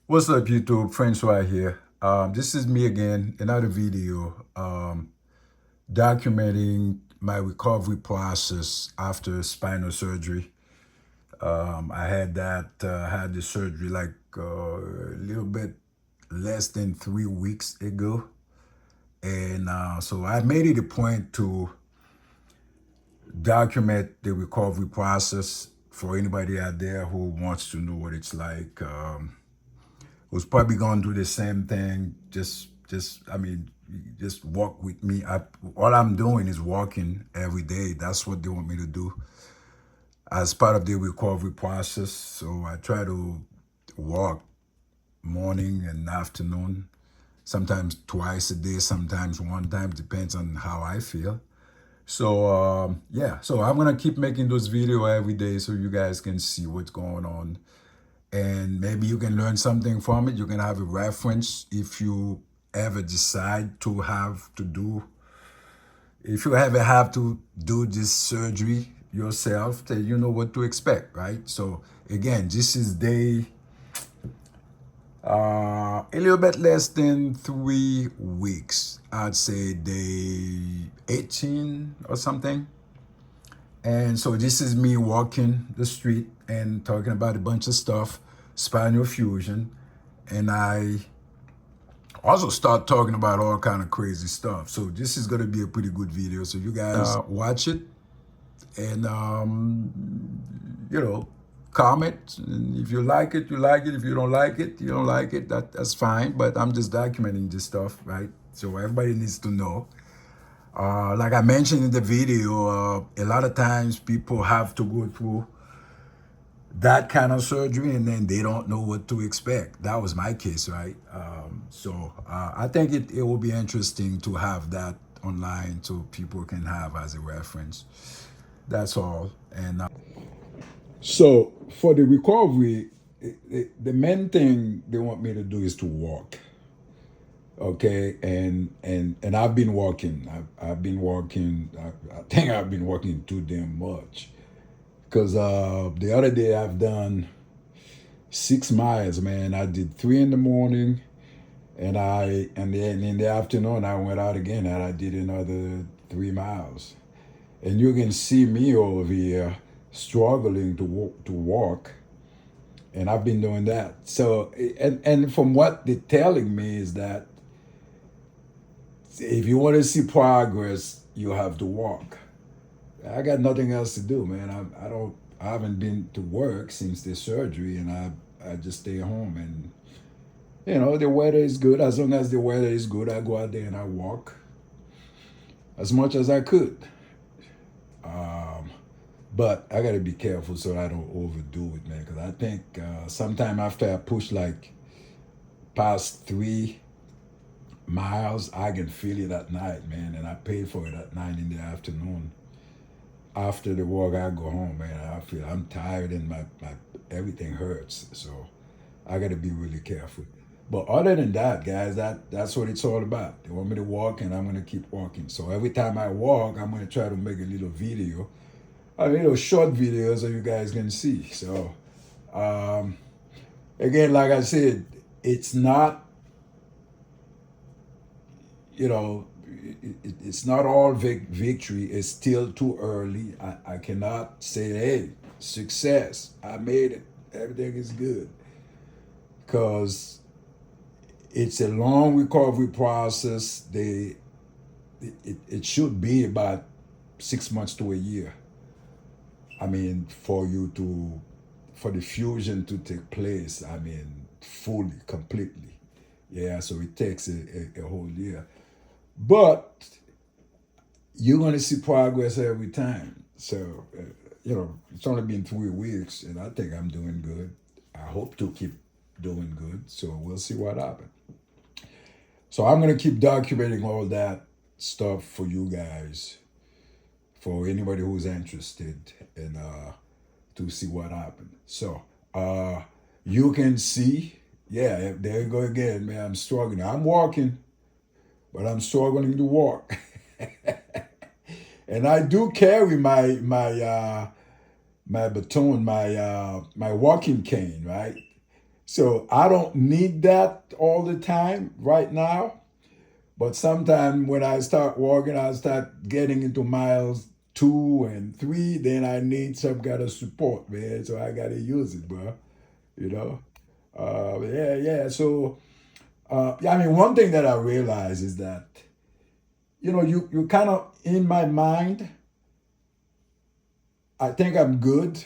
What's up, YouTube? Francois here. This is me again, another video documenting my recovery process after spinal surgery. I had the surgery like a little bit less than 3 weeks ago. And so I made it a point to document the recovery process for anybody out there who wants to know what it's like. Was probably gonna do the same thing. Just walk with me. All I'm doing is walking every day. That's what they want me to do as part of the recovery process. So I try to walk morning and afternoon, sometimes twice a day, sometimes one time, depends on how I feel. So yeah, so I'm gonna keep making those videos every day so you guys can see what's going on and maybe you can learn something from it. You can have a reference if you ever decide to have to do, if you ever have to do this surgery yourself, that you know what to expect, right? So again, this is day a little bit less than 3 weeks. I'd say day 18 or something. And so this is me walking the street and talking about a bunch of stuff, spinal fusion. And I also start talking about all kind of crazy stuff. So this is going to be a pretty good video. So you guys watch it and, comment. And if you like it, you like it. If you don't like it, you don't like it. That's fine. But I'm just documenting this stuff, right? So everybody needs to know. Like I mentioned in the video, a lot of times people have to go through that kind of surgery and then they don't know what to expect. That was my case, right? I think it will be interesting to have that online so people can have as a reference. That's all. And so for the recovery, the main thing they want me to do is to walk. Okay, and I've been walking. I've been walking. I think I've been walking too damn much. Cause the other day I've done 6 miles, man. I did 3 in the morning, and then in the afternoon I went out again and I did another 3 miles. And you can see me over here struggling to walk, and I've been doing that. So and from what they're telling me is that if you want to see progress, you have to walk. I got nothing else to do, man. I haven't been to work since the surgery, and I just stay home. And the weather is good. As long as the weather is good, I go out there and I walk as much as I could. But I gotta be careful so I don't overdo it, man. Because I think sometime after I push like past 3 miles, I can feel it at night, man. And I pay for it at 9 in the afternoon. After the walk, I go home, man. I feel I'm tired and my everything hurts. So I got to be really careful. But other than that, guys, that's what it's all about. They want me to walk, and I'm gonna keep walking. So every time I walk, I'm gonna try to make a little video, a little short video, so you guys can see. So um, again, like I said, it's not, you know, it's not all victory. It's still too early. I cannot say, hey, success, I made it, everything is good. Because it's a long recovery process. It should be about 6 months to a year. I mean, for the fusion to take place, I mean, fully, completely. Yeah, so it takes a whole year. But you're going to see progress every time. So, it's only been 3 weeks, and I think I'm doing good. I hope to keep doing good. So we'll see what happens. So I'm going to keep documenting all that stuff for you guys, for anybody who's interested, and to see what happened. So you can see, yeah, there you go again, man. I'm struggling. I'm walking, but I'm struggling to walk. And I do carry my baton, my walking cane, right? So I don't need that all the time right now. But sometime when I start walking, I start getting into miles 2 and 3, then I need some kind of support, man. So I gotta use it, bro. You know? Yeah, yeah. So yeah, I mean, one thing that I realize is that, you kind of, in my mind, I think I'm good.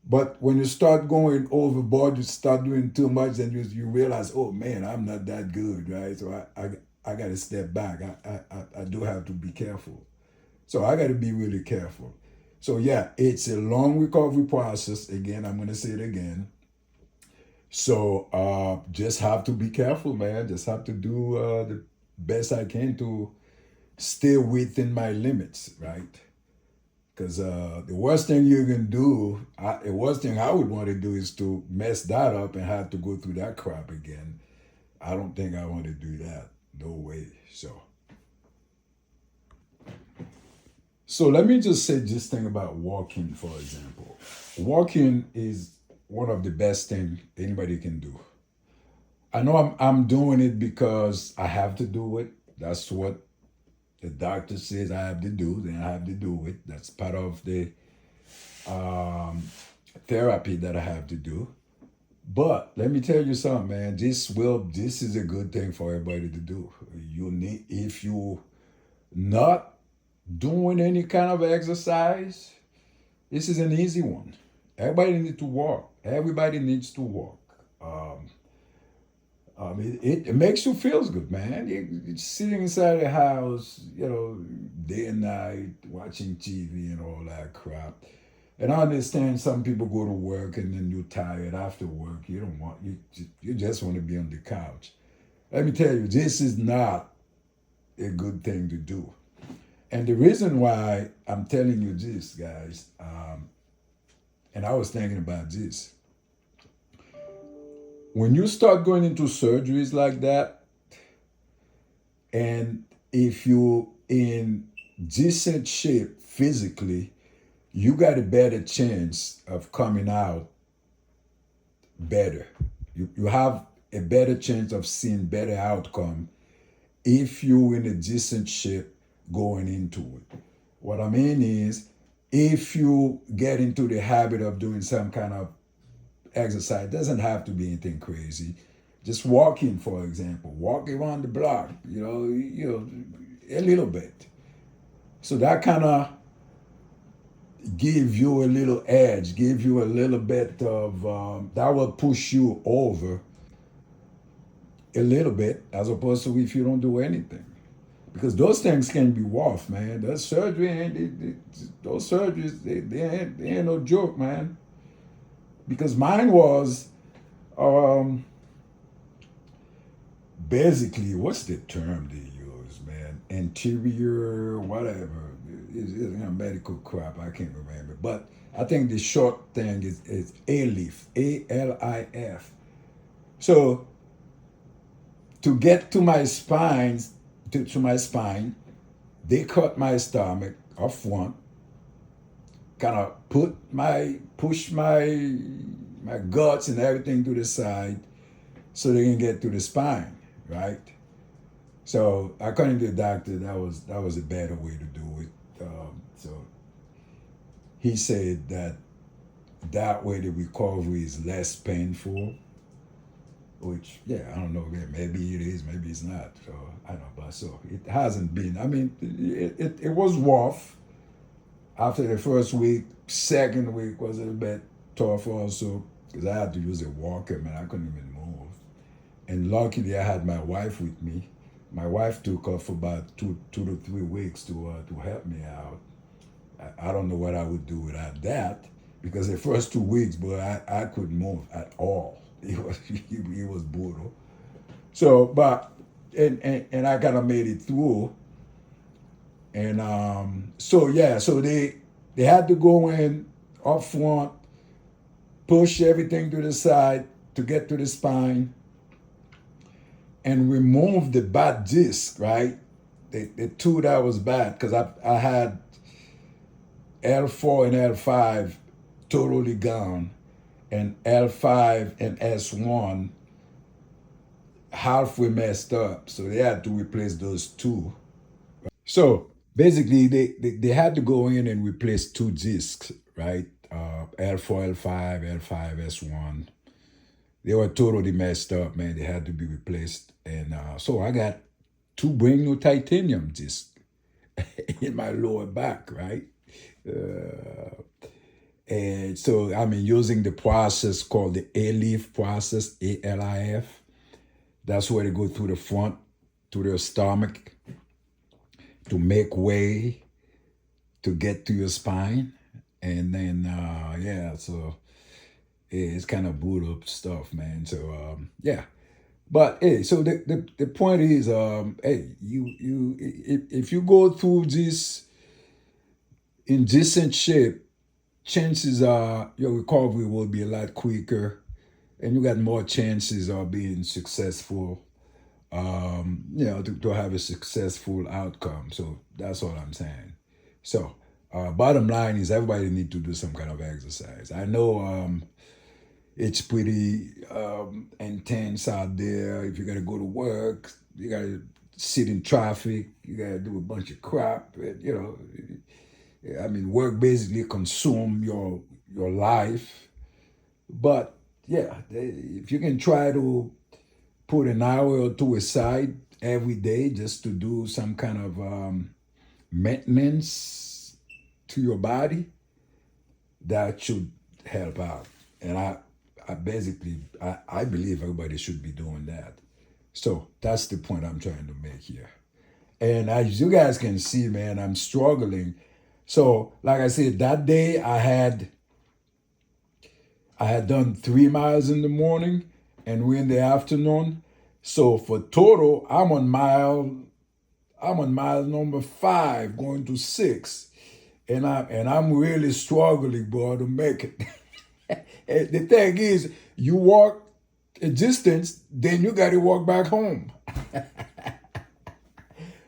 But when you start going overboard, you start doing too much, and you realize, oh man, I'm not that good, right? So I got to step back. I do have to be careful. So I got to be really careful. So yeah, it's a long recovery process. Again, I'm going to say it again. So just have to be careful, man. Just have to do the best I can to stay within my limits, right? Because the worst thing you can do, the worst thing I would want to do is to mess that up and have to go through that crap again. I don't think I want to do that. No way. So let me just say this thing about walking, for example. Walking is one of the best things anybody can do. I know I'm doing it because I have to do it. That's what the doctor says I have to do, then I have to do it. That's part of the um, therapy that I have to do. But let me tell you something, man. This is a good thing for everybody to do. You need if you not doing any kind of exercise, this is an easy one. Everybody needs to walk. Everybody needs to walk. Um, it makes you feel good, man. You're sitting inside the house, day and night, watching TV and all that crap. And I understand some people go to work and then you're tired after work. You don't want you just want to be on the couch. Let me tell you, this is not a good thing to do. And the reason why I'm telling you this, guys, and I was thinking about this, when you start going into surgeries like that, and if you're in decent shape physically, you got a better chance of coming out better. You have a better chance of seeing better outcome if you're in a decent shape going into it. What I mean is, if you get into the habit of doing some kind of exercise, it doesn't have to be anything crazy. Just walking, for example, walk around the block, a little bit. So that kind of give you a little edge, give you a little bit of that will push you over a little bit, as opposed to if you don't do anything. Because those things can be rough, man. Those surgery ain't those surgeries they ain't no joke, man. Because mine was um, basically, what's the term they use, man? Anterior, whatever. It's medical crap. I can't remember. But I think the short thing is ALIF, ALIF. So to get to my spine, to my spine, they cut my stomach up front, kind of push my guts and everything to the side, so they can get to the spine, right? So according to the doctor, that was a better way to do it. So he said that way the recovery is less painful. Which, yeah, I don't know. Maybe it is, maybe it's not. So I don't know. But so it hasn't been. I mean, it was rough after the first week. Second week was a little bit tough also because I had to use a walker, man. I couldn't even move. And luckily, I had my wife with me. My wife took off for about 2 to 3 weeks to help me out. I don't know what I would do without that because the first 2 weeks, boy, I couldn't move at all. It was brutal. So, but and I kind of made it through. And so yeah, so they had to go in up front, push everything to the side to get to the spine, and remove the bad disc, right? The two that was bad because I had L4 and L5 totally gone, and L5 and S1 halfway messed up, so they had to replace those two. So basically, they had to go in and replace two discs, right? L4, L5, L5, S1. They were totally messed up, man. They had to be replaced. And so I got two brand new titanium discs in my lower back, right? And so I'm using the process called the ALIF process, ALIF. That's where they go through the front, to their stomach, to make way to get to your spine. And then, yeah, so it's kind of boot up stuff, man. So, yeah. But hey, so the point is, hey, if you go through this in decent shape, chances are your recovery will be a lot quicker, and you got more chances of being successful. To have a successful outcome. So that's all I'm saying. So, bottom line is everybody need to do some kind of exercise. I know it's pretty intense out there. If you gotta go to work, you gotta sit in traffic, you gotta do a bunch of crap. Work basically consume your life. But yeah, if you can try to put an hour or two aside every day just to do some kind of maintenance to your body, that should help out. And I believe everybody should be doing that. So that's the point I'm trying to make here. And as you guys can see, man, I'm struggling. So like I said, that day I had done 3 miles in the morning and we're in the afternoon. So for total, I'm on mile number 5, going to 6. And I'm really struggling, bro, to make it. And the thing is, you walk a distance, then you got to walk back home.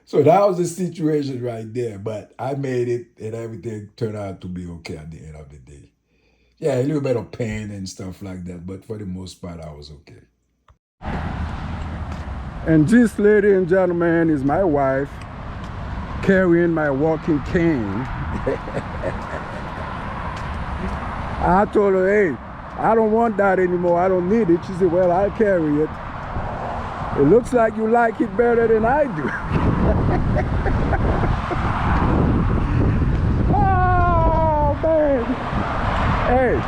So that was the situation right there. But I made it, and everything turned out to be okay at the end of the day. Yeah, a little bit of pain and stuff like that, but for the most part, I was okay. And this, lady and gentlemen, is my wife carrying my walking cane. I told her, hey, I don't want that anymore. I don't need it. She said, well, I'll carry it. It looks like you like it better than I do. Oh, man. Hey,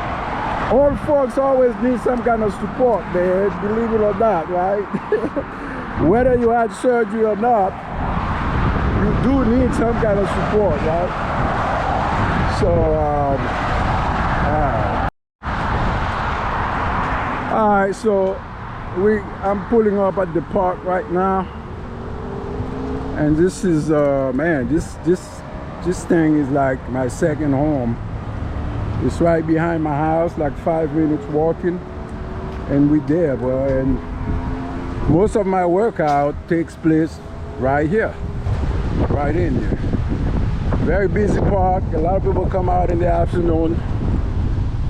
old folks always need some kind of support, man, believe it or not, right? Whether you had surgery or not, you do need some kind of support, right? So, all right, so I'm pulling up at the park right now, and this is man, this thing is like my second home. It's right behind my house, like 5 minutes walking, and we're there, bro. And most of my workout takes place right here, right in there. Very busy park. A lot of people come out in the afternoon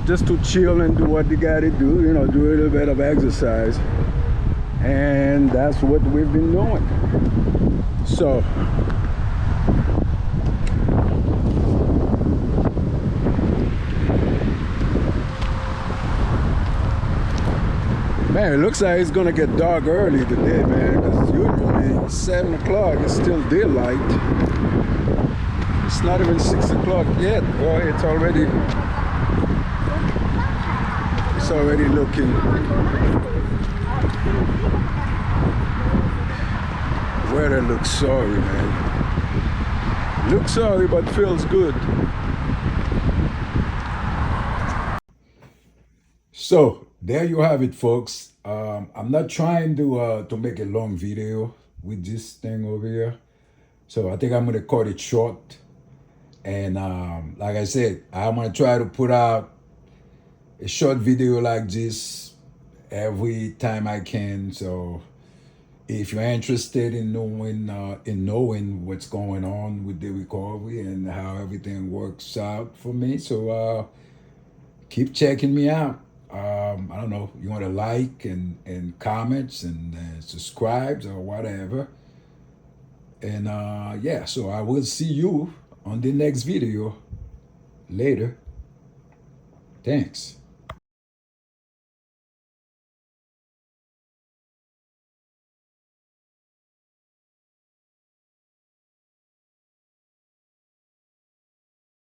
just to chill and do what they gotta do, do a little bit of exercise. And that's what we've been doing. So, man, it looks like it's gonna get dark early today, man, because usually 7 o'clock is still daylight. It's not even 6 o'clock yet. Boy, it's already looking. Weather looks sorry, man. Looks sorry, but feels good. So there you have it, folks. I'm not trying to make a long video with this thing over here, so I think I'm gonna cut it short. And like I said, I'm gonna try to put out a short video like this every time I can. So if you're interested in knowing what's going on with the recovery and how everything works out for me, so keep checking me out. I don't know, you want to like and comments and subscribes or whatever. And yeah, so I will see you on the next video later. Thanks.